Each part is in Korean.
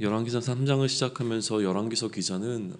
열왕기상 3장을 시작하면서 열왕기서 기자는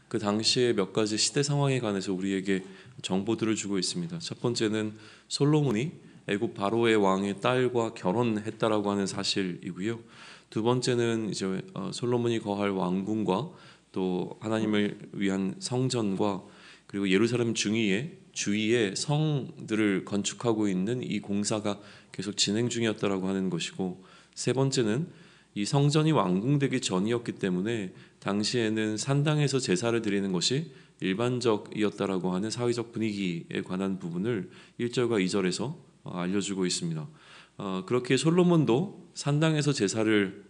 그 당시에 몇 가지 시대 상황에 관해서 우리에게 정보들을 주고 있습니다. 첫 번째는 솔로몬이 애굽 바로의 왕의 딸과 결혼했다라고 하는 사실이고요. 두 번째는 이제 솔로몬이 거할 왕궁과 또 하나님을 위한 성전과 그리고 예루살렘 주위에 성들을 건축하고 있는 이 공사가 계속 진행 중이었다라고 하는 것이고, 세 번째는 이 성전이 완공되기 전이었기 때문에 당시에는 산당에서 제사를 드리는 것이 일반적이었다라고 하는 사회적 분위기에 관한 부분을 1절과 2절에서 알려주고 있습니다. 그렇게 솔로몬도 산당에서 제사를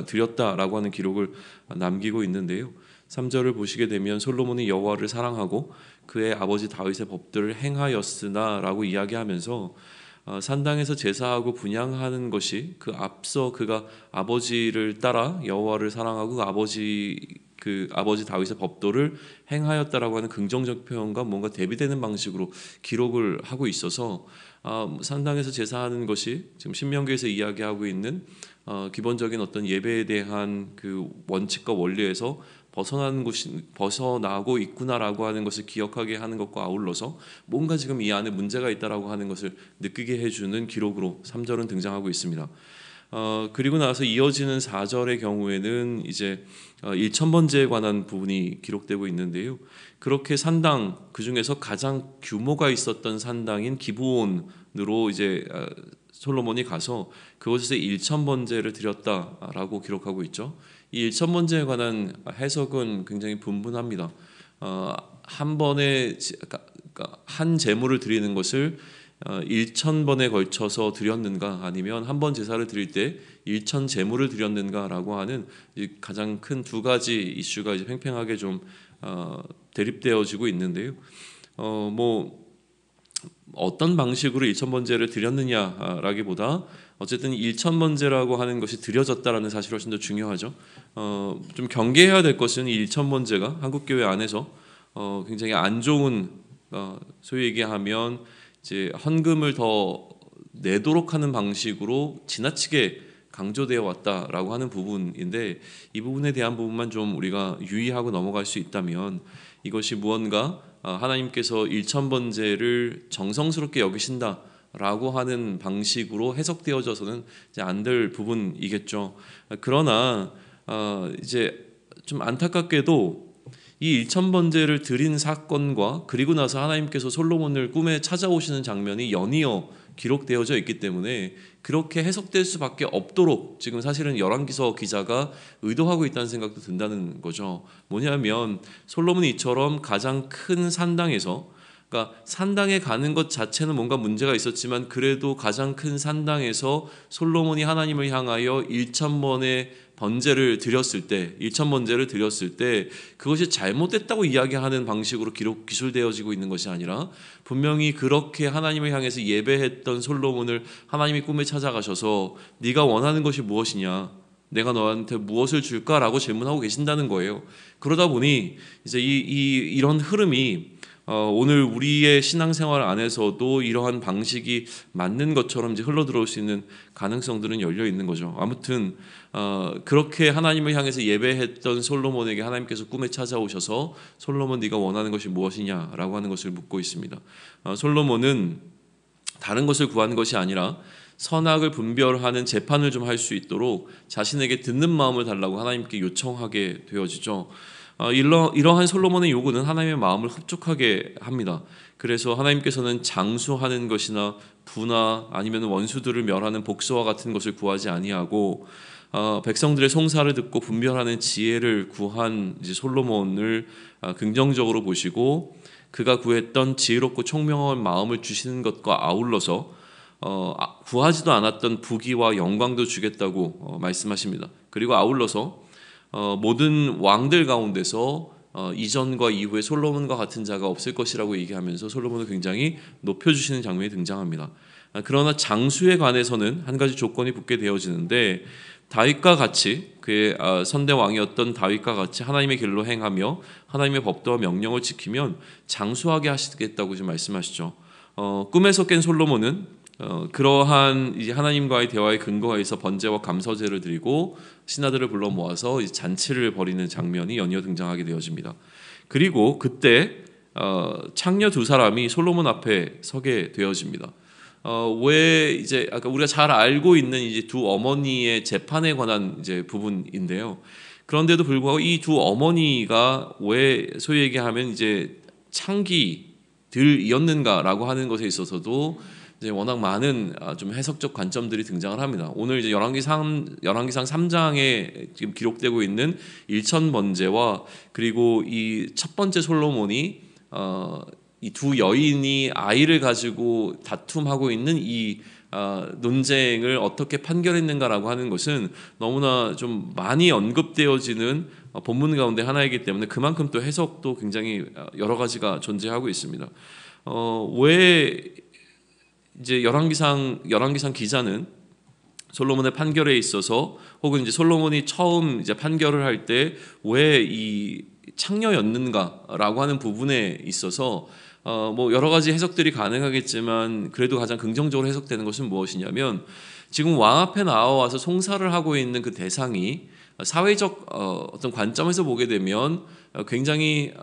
드렸다라고 하는 기록을 남기고 있는데요. 3절을 보시게 되면 솔로몬이 여호와를 사랑하고 그의 아버지 다윗의 법들을 행하였으나라고 이야기하면서 산당에서 제사하고 분향하는 것이 그 앞서 그가 아버지를 따라 여호와를 사랑하고 그 아버지 다윗의 법도를 행하였다라고 하는 긍정적 표현과 뭔가 대비되는 방식으로 기록을 하고 있어서 산당에서 제사하는 것이 지금 신명기에서 이야기하고 있는 기본적인 어떤 예배에 대한 그 원칙과 원리에서 벗어나고 있구나라고 하는 것을 기억하게 하는 것과 아울러서 뭔가 지금 이 안에 문제가 있다라고 하는 것을 느끼게 해주는 기록으로 3절은 등장하고 있습니다. 그리고 나서 이어지는 4절의 경우에는 이제 일천번제에 관한 부분이 기록되고 있는데요. 그렇게 산당, 그 중에서 가장 규모가 있었던 산당인 기브온으로 이제 솔로몬이 가서 그곳에서 일천번제를 드렸다라고 기록하고 있죠. 이 일천번제에 관한 해석은 굉장히 분분합니다. 한 번에 한 제물을 드리는 것을 1,000번에 걸쳐서 드렸는가, 아니면 한 번 제사를 드릴 때 1,000 제물을 드렸는가라고 하는 가장 큰 두 가지 이슈가 이제 팽팽하게 좀 대립되어지고 있는데요. 어떤 방식으로 1,000번제를 드렸느냐라기보다 어쨌든 1,000번제라고 하는 것이 드려졌다라는 사실이 훨씬 더 중요하죠. 좀 경계해야 될 것은 이 1,000번제가 한국교회 안에서 굉장히 안 좋은, 소위 얘기하면 이제 헌금을 더 내도록 하는 방식으로 지나치게 강조되어 왔다라고 하는 부분인데, 이 부분에 대한 부분만 좀 우리가 유의하고 넘어갈 수 있다면, 이것이 무언가 하나님께서 1,000번제를 정성스럽게 여기신다라고 하는 방식으로 해석되어져서는 이제 안 될 부분이겠죠. 그러나 이제 좀 안타깝게도 이 1,000번제를 드린 사건과 그리고 나서 하나님께서 솔로몬을 꿈에 찾아오시는 장면이 연이어 기록되어져 있기 때문에 그렇게 해석될 수밖에 없도록 지금 사실은 열왕기서 기자가 의도하고 있다는 생각도 든다는 거죠. 뭐냐면 솔로몬이 이처럼 가장 큰 산당에서, 그러니까 산당에 가는 것 자체는 뭔가 문제가 있었지만 그래도 가장 큰 산당에서 솔로몬이 하나님을 향하여 1,000번의 번제를 드렸을 때, 1,000번제를 드렸을 때 그것이 잘못됐다고 이야기하는 방식으로 기술되어지고 있는 것이 아니라, 분명히 그렇게 하나님을 향해서 예배했던 솔로몬을 하나님이 꿈에 찾아가셔서 네가 원하는 것이 무엇이냐, 내가 너한테 무엇을 줄까라고 질문하고 계신다는 거예요. 그러다 보니 이제 이런 흐름이 오늘 우리의 신앙생활 안에서도 이러한 방식이 맞는 것처럼 이제 흘러들어올 수 있는 가능성들은 열려 있는 거죠. 아무튼 그렇게 하나님을 향해서 예배했던 솔로몬에게 하나님께서 꿈에 찾아오셔서 솔로몬, 네가 원하는 것이 무엇이냐라고 하는 것을 묻고 있습니다. 솔로몬은 다른 것을 구하는 것이 아니라 선악을 분별하는 재판을 좀 할 수 있도록 자신에게 듣는 마음을 달라고 하나님께 요청하게 되어지죠. 이러한 솔로몬의 요구는 하나님의 마음을 흡족하게 합니다. 그래서 하나님께서는 장수하는 것이나 부나 아니면 원수들을 멸하는 복수와 같은 것을 구하지 아니하고 백성들의 송사를 듣고 분별하는 지혜를 구한 이제 솔로몬을 긍정적으로 보시고, 그가 구했던 지혜롭고 총명한 마음을 주시는 것과 아울러서 구하지도 않았던 부귀와 영광도 주겠다고 말씀하십니다. 그리고 아울러서 모든 왕들 가운데서 이전과 이후에 솔로몬과 같은 자가 없을 것이라고 얘기하면서 솔로몬을 굉장히 높여주시는 장면이 등장합니다. 그러나 장수에 관해서는 한 가지 조건이 붙게 되어지는데, 다윗과 같이, 그의 선대 왕이었던 다윗과 같이 하나님의 길로 행하며 하나님의 법도와 명령을 지키면 장수하게 하시겠다고 지금 말씀하시죠. 꿈에서 깬 솔로몬은 그러한 이제 하나님과의 대화의 근거에서 번제와 감서제를 드리고 신하들을 불러 모아서 이제 잔치를 벌이는 장면이 연이어 등장하게 되어집니다. 그리고 그때 창녀 두 사람이 솔로몬 앞에 서게 되어집니다. 왜 이제 아까 우리가 잘 알고 있는 이제 두 어머니의 재판에 관한 이제 부분인데요. 그런데도 불구하고 이 두 어머니가 왜 소위 얘기하면 이제 창기들이었는가라고 하는 것에 있어서도 이제 워낙 많은 좀 해석적 관점들이 등장을 합니다. 오늘 이제 열왕기상 3장에 지금 기록되고 있는 일천 번제와 그리고 이 첫 번째 솔로몬이 이 두 여인이 아이를 가지고 다툼하고 있는 이 논쟁을 어떻게 판결했는가라고 하는 것은 너무나 좀 많이 언급되어지는 본문 가운데 하나이기 때문에 그만큼 또 해석도 굉장히 여러 가지가 존재하고 있습니다. 왜 이제 열왕기상 기자는 솔로몬의 판결에 있어서 혹은 이제 솔로몬이 처음 이제 판결을 할 때 왜 이 창녀였는가라고 하는 부분에 있어서 뭐 여러 가지 해석들이 가능하겠지만 그래도 가장 긍정적으로 해석되는 것은 무엇이냐면 지금 왕 앞에 나와서 송사를 하고 있는 그 대상이 사회적 어떤 관점에서 보게 되면 굉장히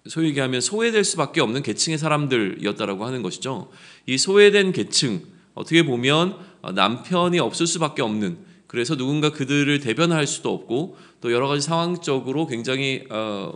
소위 얘기하면 소외될 수밖에 없는 계층의 사람들이었다라고 하는 것이죠. 이 소외된 계층 어떻게 보면 남편이 없을 수밖에 없는 그래서 누군가 그들을 대변할 수도 없고 또 여러 가지 상황적으로 굉장히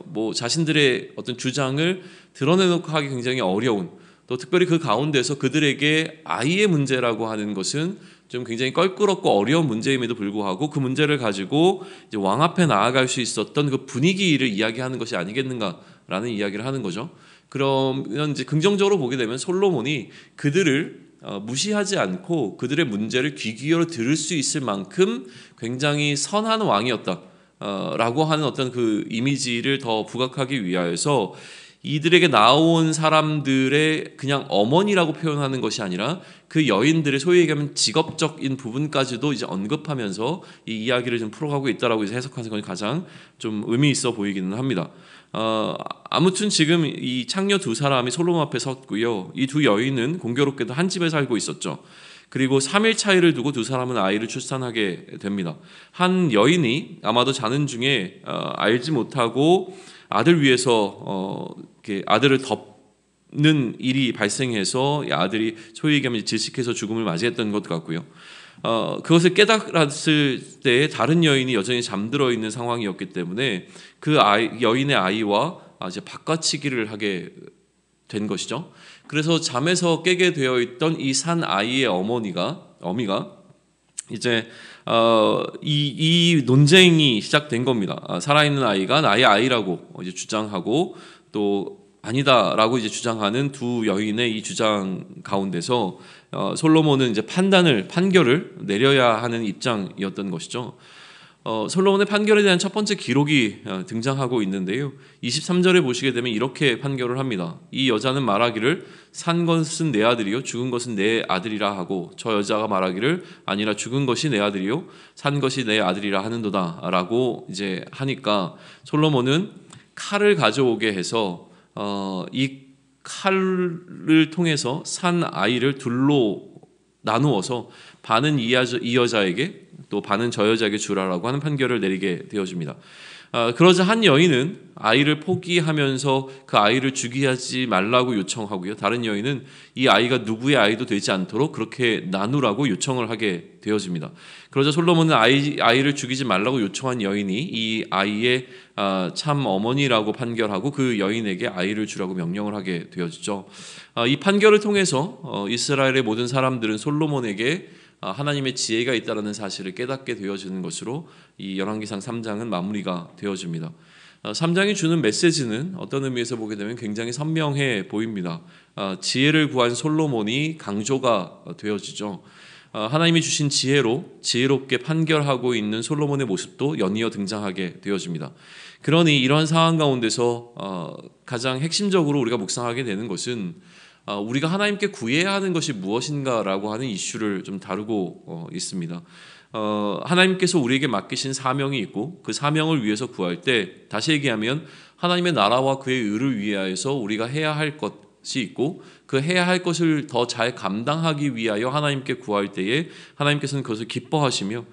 뭐 자신들의 어떤 주장을 드러내놓고 하기 굉장히 어려운 또 특별히 그 가운데서 그들에게 아이의 문제라고 하는 것은 좀 굉장히 껄끄럽고 어려운 문제임에도 불구하고 그 문제를 가지고 이제 왕 앞에 나아갈 수 있었던 그 분위기를 이야기하는 것이 아니겠는가라는 이야기를 하는 거죠. 그러면 이제 긍정적으로 보게 되면 솔로몬이 그들을 무시하지 않고 그들의 문제를 귀 기울여 들을 수 있을 만큼 굉장히 선한 왕이었다. 라고 하는 어떤 그 이미지를 더 부각하기 위하여서 이들에게 나온 사람들의 그냥 어머니라고 표현하는 것이 아니라 그 여인들의 소위 얘기하면 직업적인 부분까지도 이제 언급하면서 이 이야기를 좀 풀어가고 있다라고 이제 해석하는 것이 가장 좀 의미 있어 보이기는 합니다. 아무튼 지금 이 창녀 두 사람이 솔로몬 앞에 섰고요. 이 두 여인은 공교롭게도 한 집에 살고 있었죠. 그리고 3일 차이를 두고 두 사람은 아이를 출산하게 됩니다. 한 여인이 아마도 자는 중에 알지 못하고 아들 위해서 아들을 덮는 일이 발생해서 이 아들이 소위 얘기하면 질식해서 죽음을 맞이했던 것 같고요. 그것을 깨달았을 때 다른 여인이 여전히 잠들어 있는 상황이었기 때문에 그 여인의 아이와 이제 바꿔치기를 하게 된 것이죠. 그래서 잠에서 깨게 되어 있던 이 산 아이의 어미가 이제 이 논쟁이 시작된 겁니다. 살아있는 아이가 나의 아이라고 이제 주장하고 또 아니다라고 이제 주장하는 두 여인의 이 주장 가운데서 솔로몬은 이제 판결을 내려야 하는 입장이었던 것이죠. 솔로몬의 판결에 대한 첫 번째 기록이 등장하고 있는데요. 23절에 보시게 되면 이렇게 판결을 합니다. 이 여자는 말하기를 산 것은 내 아들이요 죽은 것은 내 아들이라 하고 저 여자가 말하기를 아니라 죽은 것이 내 아들이요 산 것이 내 아들이라 하는도다라고 이제 하니까 솔로몬은 칼을 가져오게 해서 이 칼을 통해서 산 아이를 둘로 나누어서 반은 이 여자에게 또 반은 저 여자에게 주라라고 하는 판결을 내리게 되어집니다. 그러자 한 여인은 아이를 포기하면서 그 아이를 죽이지 말라고 요청하고요. 다른 여인은 이 아이가 누구의 아이도 되지 않도록 그렇게 나누라고 요청을 하게 되어집니다. 그러자 솔로몬은 아이를 죽이지 말라고 요청한 여인이 이 아이의 참 어머니라고 판결하고 그 여인에게 아이를 주라고 명령을 하게 되어지죠. 이 판결을 통해서 이스라엘의 모든 사람들은 솔로몬에게 하나님의 지혜가 있다는 사실을 깨닫게 되어지는 것으로 이 열왕기상 3장은 마무리가 되어집니다. 3장이 주는 메시지는 어떤 의미에서 보게 되면 굉장히 선명해 보입니다. 지혜를 구한 솔로몬이 강조가 되어지죠. 하나님이 주신 지혜로 지혜롭게 판결하고 있는 솔로몬의 모습도 연이어 등장하게 되어집니다. 그러니 이러한 상황 가운데서 가장 핵심적으로 우리가 묵상하게 되는 것은 우리가 하나님께 구해야 하는 것이 무엇인가라고 하는 이슈를 좀 다루고 있습니다. 하나님께서 우리에게 맡기신 사명이 있고 그 사명을 위해서 구할 때 다시 얘기하면 하나님의 나라와 그의 의를 위하여서 우리가 해야 할 것 것이 있고 그 해야 할 것을 더 잘 감당하기 위하여 하나님께 구할 때에 하나님께서는 그것을 기뻐하시며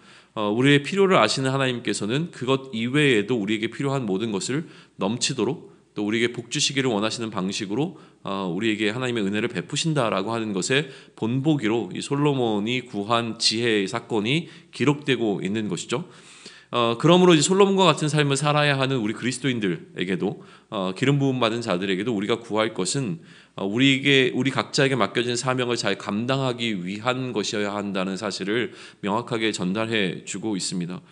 우리의 필요를 아시는 하나님께서는 그것 이외에도 우리에게 필요한 모든 것을 넘치도록 또 우리에게 복 주시기를 원하시는 방식으로 우리에게 하나님의 은혜를 베푸신다라고 하는 것의 본보기로 이 솔로몬이 구한 지혜의 사건이 기록되고 있는 것이죠. 그러므로 이제 솔로몬과 같은 삶을 살아야 하는 우리 그리스도인들에게도 기름 부음 받은 자들에게도 우리가 구할 것은 우리 각자에게 맡겨진 사명을 잘 감당하기 위한 것이어야 한다는 사실을 명확하게 전달해 주고 있습니다.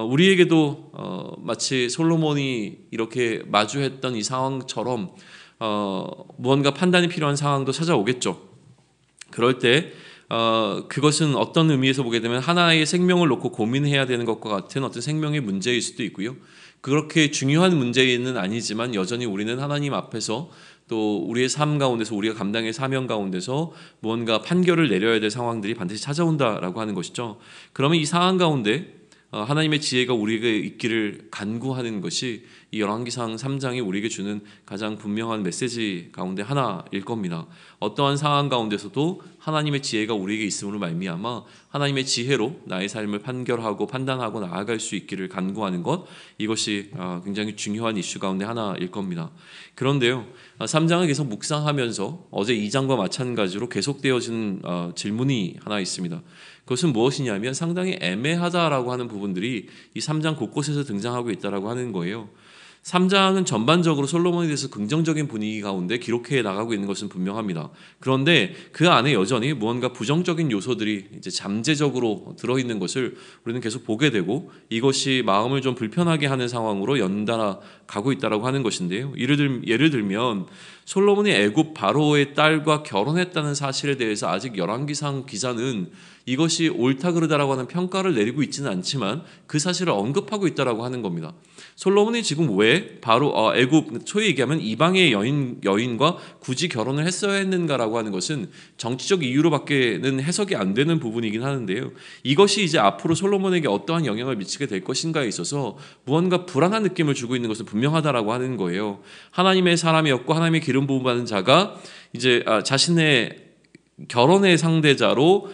우리에게도 마치 솔로몬이 이렇게 마주했던 이 상황처럼 무언가 판단이 필요한 상황도 찾아오겠죠. 그럴 때 그것은 어떤 의미에서 보게 되면 하나의 생명을 놓고 고민해야 되는 것과 같은 어떤 생명의 문제일 수도 있고요. 그렇게 중요한 문제는 아니지만 여전히 우리는 하나님 앞에서 또 우리의 삶 가운데서 우리가 감당의 사명 가운데서 무언가 판결을 내려야 될 상황들이 반드시 찾아온다라고 하는 것이죠. 그러면 이 상황 가운데 하나님의 지혜가 우리에게 있기를 간구하는 것이 이 열왕기상 3장이 우리에게 주는 가장 분명한 메시지 가운데 하나일 겁니다. 어떠한 상황 가운데서도 하나님의 지혜가 우리에게 있음으로 말미암아 하나님의 지혜로 나의 삶을 판결하고 판단하고 나아갈 수 있기를 간구하는 것, 이것이 굉장히 중요한 이슈 가운데 하나일 겁니다. 그런데요, 3장을 계속 묵상하면서 어제 2장과 마찬가지로 계속되어지는 질문이 하나 있습니다. 그것은 무엇이냐면 상당히 애매하다라고 하는 부분들이 이 3장 곳곳에서 등장하고 있다라고 하는 거예요. 3장은 전반적으로 솔로몬에 대해서 긍정적인 분위기 가운데 기록해 나가고 있는 것은 분명합니다. 그런데 그 안에 여전히 무언가 부정적인 요소들이 이제 잠재적으로 들어있는 것을 우리는 계속 보게 되고 이것이 마음을 좀 불편하게 하는 상황으로 연달아 가고 있다라고 하는 것인데요. 예를 들면 솔로몬이 애굽 바로의 딸과 결혼했다는 사실에 대해서 아직 열왕기상 기자는 이것이 옳다 그르다라고 하는 평가를 내리고 있지는 않지만 그 사실을 언급하고 있다라고 하는 겁니다. 솔로몬이 지금 왜 바로 애굽, 소위 얘기하면 이방의 여인과 굳이 결혼을 했어야 했는가라고 하는 것은 정치적 이유로밖에는 해석이 안 되는 부분이긴 하는데요. 이것이 이제 앞으로 솔로몬에게 어떠한 영향을 미치게 될 것인가에 있어서 무언가 불안한 느낌을 주고 있는 것은 분명하다라고 하는 거예요. 하나님의 사람이었고 하나님의 기름 부음 받은 자가 이제 자신의 결혼의 상대자로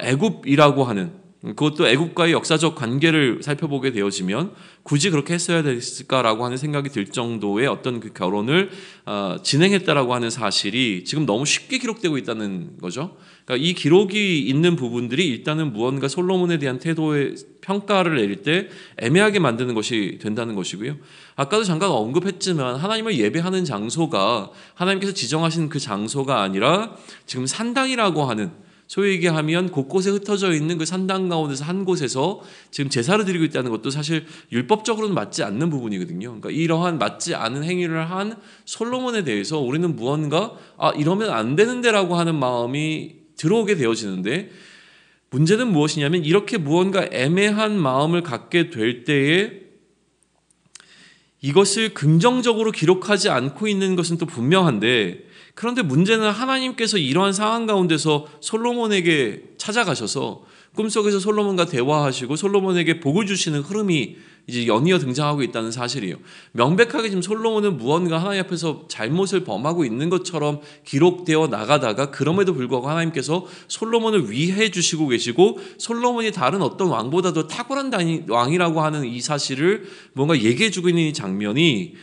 애굽이라고 하는, 그것도 애굽과의 역사적 관계를 살펴보게 되어지면 굳이 그렇게 했어야 됐을까라고 하는 생각이 들 정도의 어떤 그 결혼을 진행했다라고 하는 사실이 지금 너무 쉽게 기록되고 있다는 거죠. 그러니까 이 기록이 있는 부분들이 일단은 무언가 솔로몬에 대한 태도의 평가를 내릴 때 애매하게 만드는 것이 된다는 것이고요. 아까도 잠깐 언급했지만 하나님을 예배하는 장소가 하나님께서 지정하신 그 장소가 아니라 지금 산당이라고 하는, 소위 얘기하면 곳곳에 흩어져 있는 그 산당 가운데서 한 곳에서 지금 제사를 드리고 있다는 것도 사실 율법적으로는 맞지 않는 부분이거든요. 그러니까 이러한 맞지 않은 행위를 한 솔로몬에 대해서 우리는 무언가 이러면 안 되는데라고 하는 마음이 들어오게 되어지는데, 문제는 무엇이냐면 이렇게 무언가 애매한 마음을 갖게 될 때에 이것을 긍정적으로 기록하지 않고 있는 것은 또 분명한데, 그런데 문제는 하나님께서 이러한 상황 가운데서 솔로몬에게 찾아가셔서 꿈속에서 솔로몬과 대화하시고 솔로몬에게 복을 주시는 흐름이 이제 연이어 등장하고 있다는 사실이에요. 명백하게 지금 솔로몬은 무언가 하나님 앞에서 잘못을 범하고 있는 것처럼 기록되어 나가다가 그럼에도 불구하고 하나님께서 솔로몬을 위해 주시고 계시고 솔로몬이 다른 어떤 왕보다도 탁월한 왕이라고 하는 이 사실을 뭔가 얘기해 주고 있는 이 장면이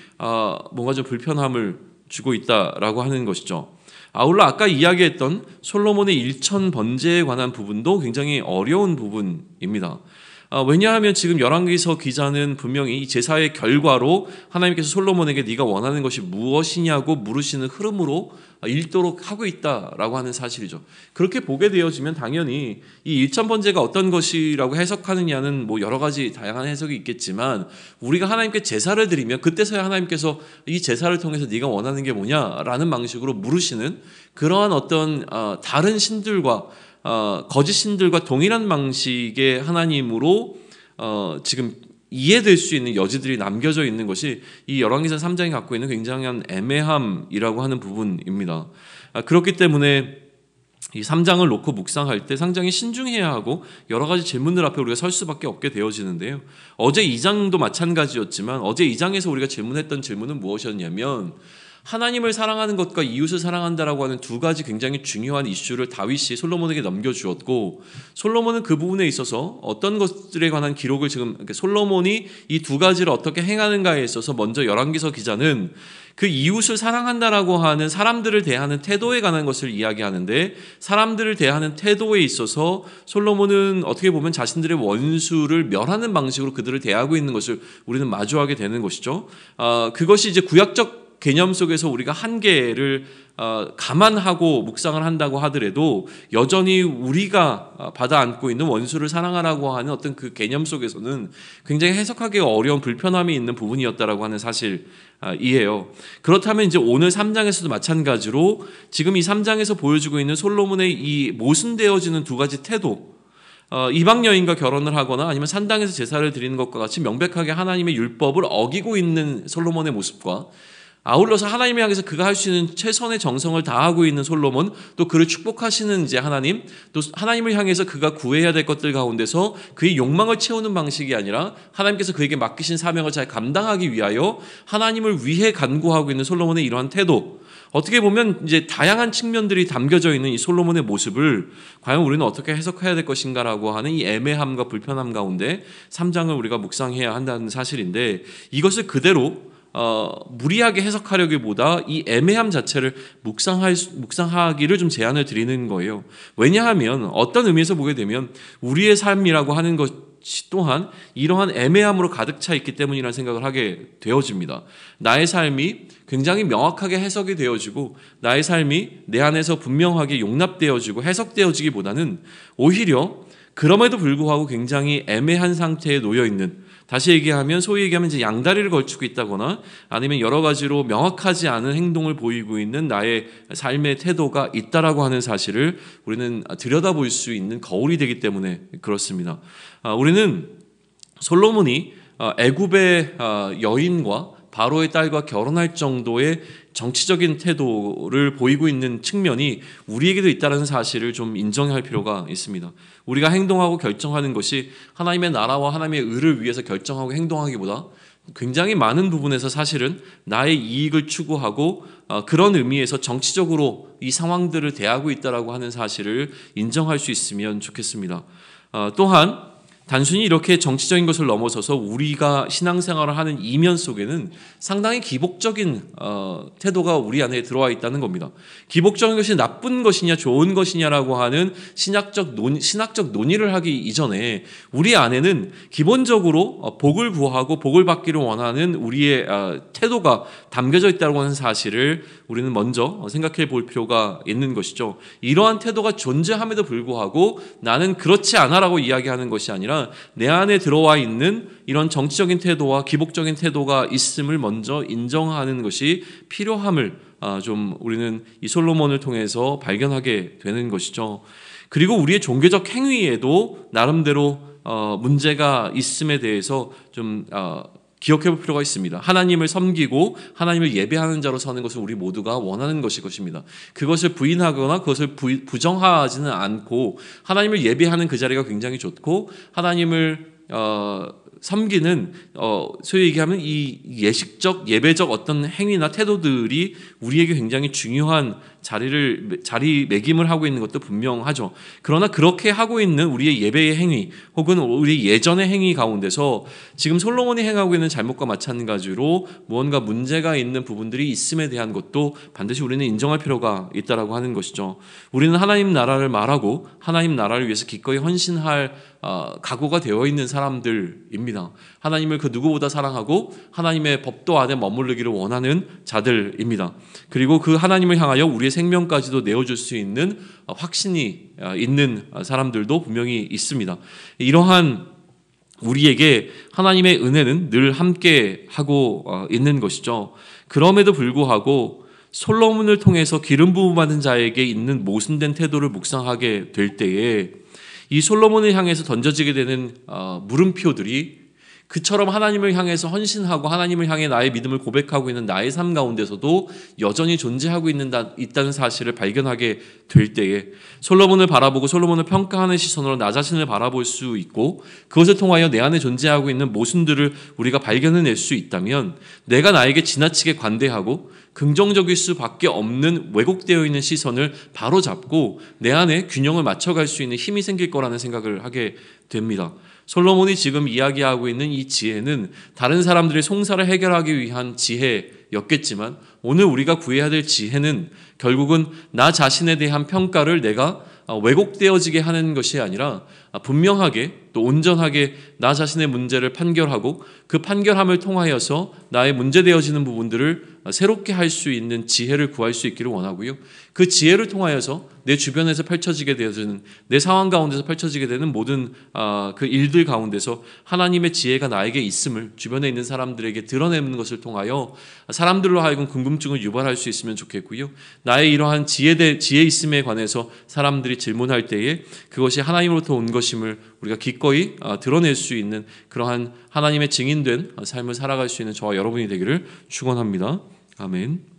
뭔가 좀 불편함을 주고 있다라고 하는 것이죠. 아울러 아까 이야기했던 솔로몬의 일천 번제에 관한 부분도 굉장히 어려운 부분입니다. 왜냐하면 지금 열왕기서 기자는 분명히 이 제사의 결과로 하나님께서 솔로몬에게 네가 원하는 것이 무엇이냐고 물으시는 흐름으로 읽도록 하고 있다라고 하는 사실이죠. 그렇게 보게 되어지면 당연히 이 일천번제가 어떤 것이라고 해석하느냐는 뭐 여러 가지 다양한 해석이 있겠지만, 우리가 하나님께 제사를 드리면 그때서야 하나님께서 이 제사를 통해서 네가 원하는 게 뭐냐라는 방식으로 물으시는 그러한 어떤 다른 신들과 거짓 신들과 동일한 방식의 하나님으로 지금 이해될 수 있는 여지들이 남겨져 있는 것이 이 열왕기상 3장이 갖고 있는 굉장한 애매함이라고 하는 부분입니다. 그렇기 때문에 이 3장을 놓고 묵상할 때 상당히 신중해야 하고 여러 가지 질문들 앞에 우리가 설 수밖에 없게 되어지는데요. 어제 2장도 마찬가지였지만 어제 2장에서 우리가 질문했던 질문은 무엇이었냐면, 하나님을 사랑하는 것과 이웃을 사랑한다라고 하는 두 가지 굉장히 중요한 이슈를 다윗이 솔로몬에게 넘겨주었고, 솔로몬은 그 부분에 있어서 어떤 것들에 관한 기록을 지금 솔로몬이 이 두 가지를 어떻게 행하는가에 있어서 먼저 열왕기서 기자는 그 이웃을 사랑한다라고 하는 사람들을 대하는 태도에 관한 것을 이야기하는데, 사람들을 대하는 태도에 있어서 솔로몬은 어떻게 보면 자신들의 원수를 멸하는 방식으로 그들을 대하고 있는 것을 우리는 마주하게 되는 것이죠. 그것이 이제 구약적 개념 속에서 우리가 한계를 감안하고 묵상을 한다고 하더라도 여전히 우리가 받아 안고 있는 원수를 사랑하라고 하는 어떤 그 개념 속에서는 굉장히 해석하기 어려운 불편함이 있는 부분이었다라고 하는 사실이에요. 그렇다면 이제 오늘 3장에서도 마찬가지로 지금 이 3장에서 보여주고 있는 솔로몬의 이 모순되어지는 두 가지 태도, 이방 여인과 결혼을 하거나 아니면 산당에서 제사를 드리는 것과 같이 명백하게 하나님의 율법을 어기고 있는 솔로몬의 모습과, 아울러서 하나님을 향해서 그가 할 수 있는 최선의 정성을 다하고 있는 솔로몬, 또 그를 축복하시는 이제 하나님, 또 하나님을 향해서 그가 구해야 될 것들 가운데서 그의 욕망을 채우는 방식이 아니라 하나님께서 그에게 맡기신 사명을 잘 감당하기 위하여 하나님을 위해 간구하고 있는 솔로몬의 이러한 태도, 어떻게 보면 이제 다양한 측면들이 담겨져 있는 이 솔로몬의 모습을 과연 우리는 어떻게 해석해야 될 것인가라고 하는 이 애매함과 불편함 가운데 3장을 우리가 묵상해야 한다는 사실인데, 이것을 그대로 무리하게 해석하려기보다 이 애매함 자체를 묵상하기를 좀 제안을 드리는 거예요. 왜냐하면 어떤 의미에서 보게 되면 우리의 삶이라고 하는 것이 또한 이러한 애매함으로 가득 차 있기 때문이라는 생각을 하게 되어집니다. 나의 삶이 굉장히 명확하게 해석이 되어지고 나의 삶이 내 안에서 분명하게 용납되어지고 해석되어지기보다는 오히려 그럼에도 불구하고 굉장히 애매한 상태에 놓여 있는, 다시 얘기하면 소위 얘기하면 이제 양다리를 걸치고 있다거나 아니면 여러 가지로 명확하지 않은 행동을 보이고 있는 나의 삶의 태도가 있다라고 하는 사실을 우리는 들여다볼 수 있는 거울이 되기 때문에 그렇습니다. 우리는 솔로몬이 애굽의 여인과 바로의 딸과 결혼할 정도의 정치적인 태도를 보이고 있는 측면이 우리에게도 있다는 사실을 좀 인정할 필요가 있습니다. 우리가 행동하고 결정하는 것이 하나님의 나라와 하나님의 의를 위해서 결정하고 행동하기보다 굉장히 많은 부분에서 사실은 나의 이익을 추구하고 그런 의미에서 정치적으로 이 상황들을 대하고 있다라고 하는 사실을 인정할 수 있으면 좋겠습니다. 또한 단순히 이렇게 정치적인 것을 넘어서서 우리가 신앙생활을 하는 이면 속에는 상당히 기복적인 태도가 우리 안에 들어와 있다는 겁니다. 기복적인 것이 나쁜 것이냐 좋은 것이냐라고 하는 신학적 논의를 하기 이전에 우리 안에는 기본적으로 복을 구하고 복을 받기를 원하는 우리의 태도가 담겨져 있다고 하는 사실을 우리는 먼저 생각해 볼 필요가 있는 것이죠. 이러한 태도가 존재함에도 불구하고 나는 그렇지 않아라고 이야기하는 것이 아니라 내 안에 들어와 있는 이런 정치적인 태도와 기복적인 태도가 있음을 먼저 인정하는 것이 필요함을 좀 우리는 이 솔로몬을 통해서 발견하게 되는 것이죠. 그리고 우리의 종교적 행위에도 나름대로 문제가 있음에 대해서 좀 기억해 볼 필요가 있습니다. 하나님을 섬기고 하나님을 예배하는 자로 서는 것을 우리 모두가 원하는 것입니다. 그것을 부인하거나 그것을 부정하지는 않고 하나님을 예배하는 그 자리가 굉장히 좋고, 하나님을 섬기는 소위 얘기하면 이 예식적 예배적 어떤 행위나 태도들이 우리에게 굉장히 중요한 자리매김을 하고 있는 것도 분명하죠. 그러나 그렇게 하고 있는 우리의 예배의 행위 혹은 우리 예전의 행위 가운데서 지금 솔로몬이 행하고 있는 잘못과 마찬가지로 무언가 문제가 있는 부분들이 있음에 대한 것도 반드시 우리는 인정할 필요가 있다라고 하는 것이죠. 우리는 하나님 나라를 말하고 하나님 나라를 위해서 기꺼이 헌신할 각오가 되어 있는 사람들입니다. 하나님을 그 누구보다 사랑하고 하나님의 법도 안에 머무르기를 원하는 자들입니다. 그리고 그 하나님을 향하여 우리의 생명까지도 내어줄 수 있는 확신이 있는 사람들도 분명히 있습니다. 이러한 우리에게 하나님의 은혜는 늘 함께 하고 있는 것이죠. 그럼에도 불구하고 솔로몬을 통해서 기름 부음 받은 자에게 있는 모순된 태도를 묵상하게 될 때에 이 솔로몬을 향해서 던져지게 되는 물음표들이 그처럼 하나님을 향해서 헌신하고 하나님을 향해 나의 믿음을 고백하고 있는 나의 삶 가운데서도 여전히 존재하고 있다는 사실을 발견하게 될 때에 솔로몬을 바라보고 솔로몬을 평가하는 시선으로 나 자신을 바라볼 수 있고 그것을 통하여 내 안에 존재하고 있는 모순들을 우리가 발견해낼 수 있다면 내가 나에게 지나치게 관대하고 긍정적일 수밖에 없는 왜곡되어 있는 시선을 바로잡고 내 안에 균형을 맞춰갈 수 있는 힘이 생길 거라는 생각을 하게 됩니다. 솔로몬이 지금 이야기하고 있는 이 지혜는 다른 사람들의 송사를 해결하기 위한 지혜였겠지만 오늘 우리가 구해야 될 지혜는 결국은 나 자신에 대한 평가를 내가 왜곡되어지게 하는 것이 아니라 분명하게 또 온전하게 나 자신의 문제를 판결하고 그 판결함을 통하여서 나의 문제되어지는 부분들을 새롭게 할 수 있는 지혜를 구할 수 있기를 원하고요. 그 지혜를 통하여서 내 주변에서 펼쳐지게 되어지는 내 상황 가운데서 펼쳐지게 되는 모든 그 일들 가운데서 하나님의 지혜가 나에게 있음을 주변에 있는 사람들에게 드러내는 것을 통하여 사람들로 하여금 궁금증을 유발할 수 있으면 좋겠고요. 나의 이러한 지혜 있음에 관해서 사람들이 질문할 때에 그것이 하나님으로부터 온 것임을 우리가 기꺼이 드러낼 수 있는 그러한 하나님의 증인된 삶을 살아갈 수 있는 저와 여러분이 되기를 축원합니다. 아멘.